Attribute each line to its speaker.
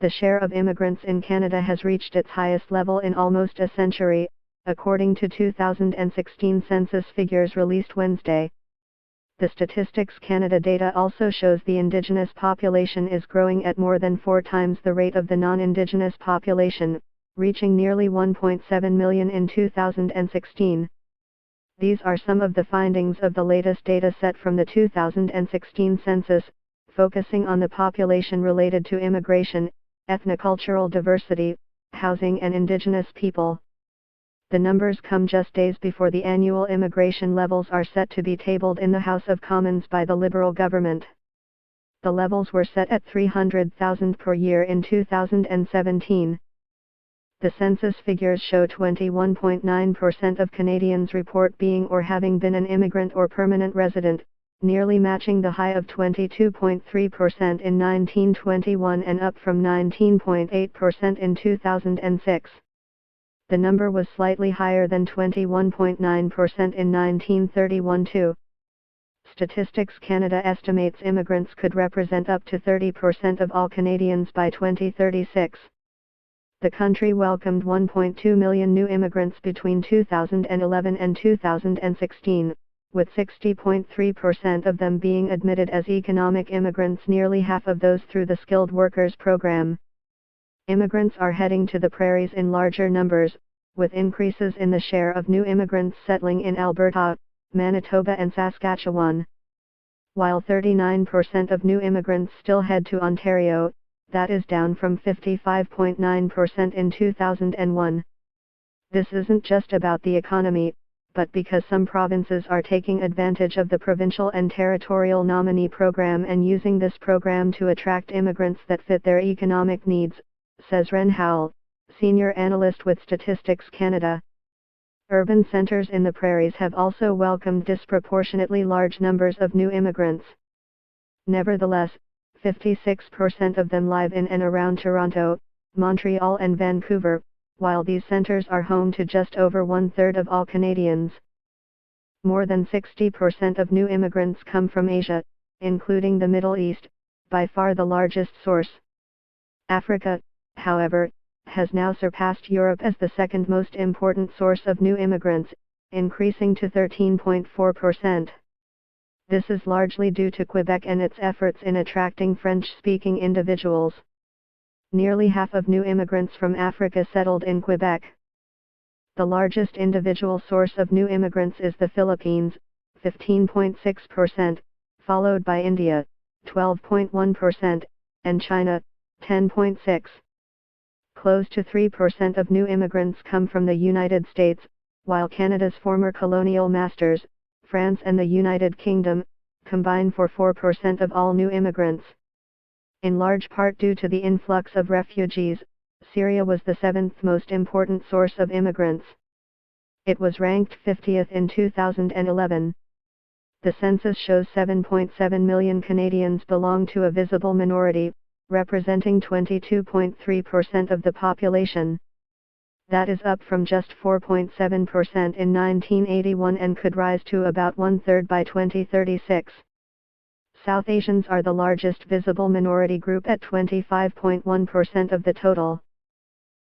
Speaker 1: The share of immigrants in Canada has reached its highest level in almost a century, according to 2016 census figures released Wednesday. The Statistics Canada data also shows the Indigenous population is growing at more than 4 times the rate of the non-Indigenous population, reaching nearly 1.7 million in 2016. These are some of the findings of the latest data set from the 2016 census, focusing on the population related to immigration, ethnocultural diversity, housing and Indigenous people. The numbers come just days before the annual immigration levels are set to be tabled in the House of Commons by the Liberal government. The levels were set at 300,000 per year in 2017. The census figures show 21.9% of Canadians report being or having been an immigrant or permanent resident, nearly matching the high of 22.3% in 1921 and up from 19.8% in 2006. The number was slightly higher than 21.9% in 1931 too. Statistics Canada estimates immigrants could represent up to 30% of all Canadians by 2036. The country welcomed 1.2 million new immigrants between 2011 and 2016, with 60.3% of them being admitted as economic immigrants, nearly half of those through the Skilled Workers Program. Immigrants are heading to the prairies in larger numbers, with increases in the share of new immigrants settling in Alberta, Manitoba and Saskatchewan. While 39% of new immigrants still head to Ontario, that is down from 55.9% in 2001. This isn't just about the economy, but because some provinces are taking advantage of the provincial and territorial nominee program and using this program to attract immigrants that fit their economic needs, says Ren Howell, senior analyst with Statistics Canada. Urban centers in the prairies have also welcomed disproportionately large numbers of new immigrants. Nevertheless, 56% of them live in and around Toronto, Montreal and Vancouver, while these centers are home to just over 1/3 of all Canadians. More than 60% of new immigrants come from Asia, including the Middle East, by far the largest source. Africa, however, has now surpassed Europe as the second most important source of new immigrants, increasing to 13.4%. This is largely due to Quebec and its efforts in attracting French-speaking individuals. Nearly half of new immigrants from Africa settled in Quebec. The largest individual source of new immigrants is the Philippines, 15.6%, followed by India, 12.1%, and China, 10.6%. Close to 3% of new immigrants come from the United States, while Canada's former colonial masters, France and the United Kingdom, combine for 4% of all new immigrants. In large part due to the influx of refugees, Syria was the 7th most important source of immigrants. It was ranked 50th in 2011. The census shows 7.7 million Canadians belong to a visible minority, representing 22.3% of the population. That is up from just 4.7% in 1981 and could rise to about 1/3 by 2036. South Asians are the largest visible minority group at 25.1% of the total.